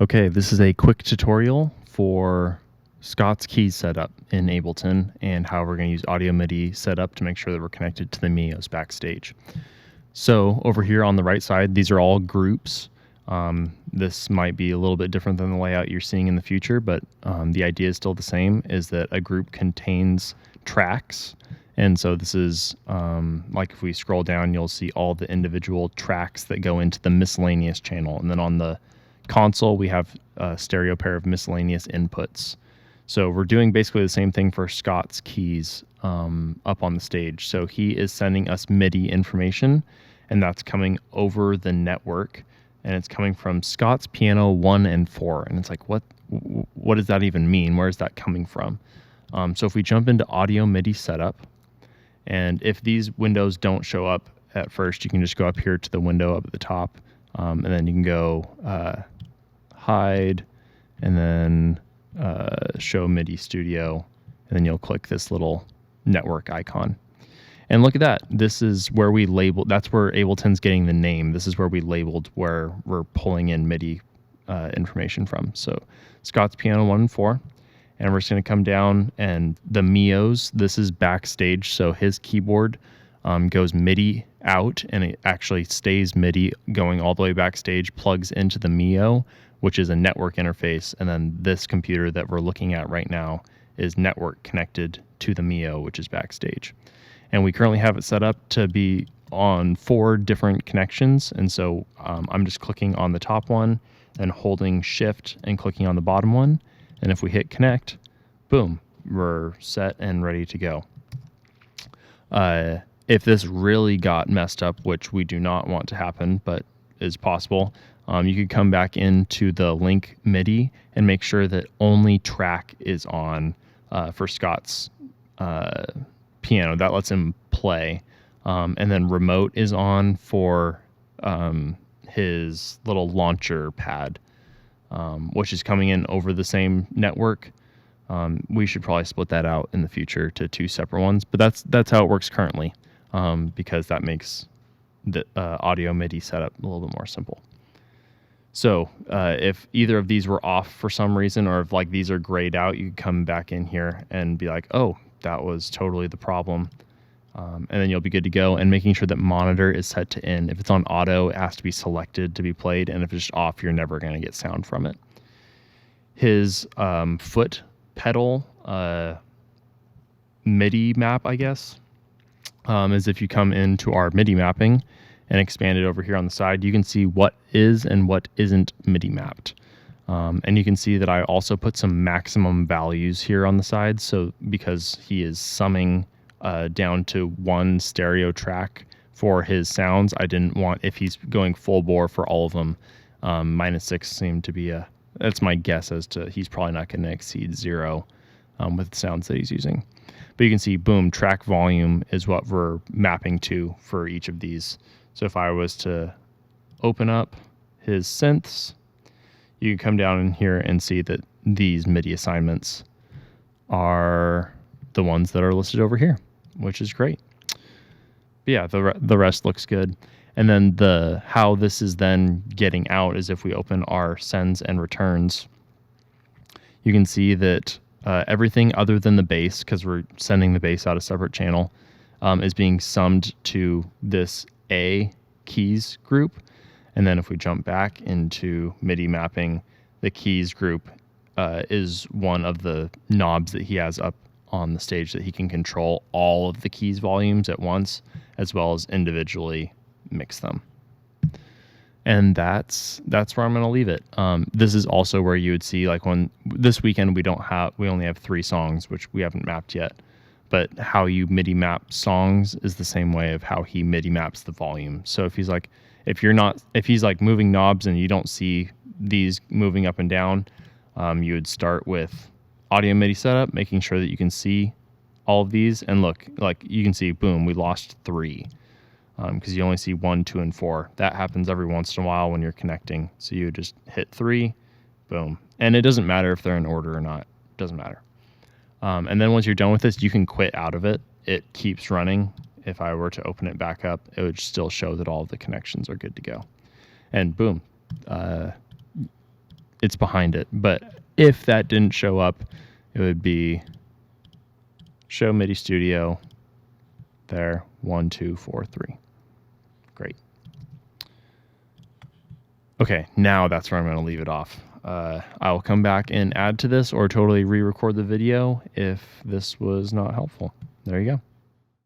Okay, this is a quick tutorial for Scott's keys setup in Ableton and how we're going to use audio MIDI setup to make sure that we're connected to the Mios backstage. So over here on the right side, these are all groups. This might be a little bit different than the layout you're seeing in the future, but the idea is still the same, is that a group contains tracks. And so this is like if we scroll down, you'll see all the individual tracks that go into the miscellaneous channel. And then on the console, we have a stereo pair of miscellaneous inputs. So we're doing basically the same thing for Scott's keys up on the stage. So he is sending us MIDI information, and that's coming over the network, and it's coming from Scott's piano 1 and 4. And it's like, what does that even mean? Where is that coming from? So if we jump into audio MIDI setup, and if these windows don't show up at first, you can just go up here to the window up at the top, and then you can go hide, and then show MIDI studio, and then you'll click this little network icon. And look at that. This is where we label, that's where Ableton's getting the name. This is where we labeled where we're pulling in MIDI information from. So Scott's piano 1 and 4. And we're just going to come down, and the Mios, this is backstage. So his keyboard goes MIDI out, and it actually stays MIDI going all the way backstage, plugs into the Mio, which is a network interface. And then this computer that we're looking at right now is network connected to the Mio, which is backstage. And we currently have it set up to be on 4 different connections. And so I'm just clicking on the top one and holding shift and clicking on the bottom one. And if we hit connect, boom, we're set and ready to go. If this really got messed up, which we do not want to happen, but is possible, you could come back into the link MIDI and make sure that only track is on for Scott's piano. That lets him play. And then remote is on for his little launcher pad, which is coming in over the same network. We should probably split that out in the future to 2 separate ones, but that's how it works currently, because that makes the audio MIDI setup a little bit more simple. So if either of these were off for some reason, or if like these are grayed out, you could come back in here and be like, oh, that was totally the problem. And then you'll be good to go. And making sure that monitor is set to in. If it's on auto, it has to be selected to be played. And if it's off, you're never going to get sound from it. His foot pedal MIDI map, I guess, is if you come into our MIDI mapping and expand it over here on the side, you can see what is and what isn't MIDI mapped. And you can see that I also put some maximum values here on the side. So because he is summing down to 1 stereo track for his sounds, I didn't want, if he's going full bore for all of them, -6 seemed to be that's my guess as to he's probably not going to exceed 0 with the sounds that he's using. But you can see, boom, track volume is what we're mapping to for each of these. So if I was to open up his synths, you can come down in here and see that these MIDI assignments are the ones that are listed over here, which is great. But yeah, the rest looks good. And then how this is then getting out is if we open our sends and returns, you can see that everything other than the bass, because we're sending the bass out a separate channel, is being summed to this A keys group. And then if we jump back into MIDI mapping, the keys group is one of the knobs that he has up on the stage that he can control all of the keys volumes at once, as well as individually mix them. And that's where I'm going to leave it. This is also where you would see, like, when this weekend we only have 3 songs, which we haven't mapped yet. But how you MIDI map songs is the same way of how he MIDI maps the volume. So if he's like moving knobs and you don't see these moving up and down, you would start with audio MIDI setup, making sure that you can see all of these. And look, like you can see, boom, we lost 3 because you only see 1, 2, and 4. That happens every once in a while when you're connecting. So you just hit 3, boom. And it doesn't matter if they're in order or not. It doesn't matter. And then once you're done with this, you can quit out of it. It keeps running. If I were to open it back up, it would still show that all of the connections are good to go. And boom, it's behind it. But if that didn't show up, it would be show MIDI Studio there, 1, 2, 4, 3. Great. Okay, now that's where I'm going to leave it off. I'll come back and add to this or totally re-record the video if this was not helpful. There you go.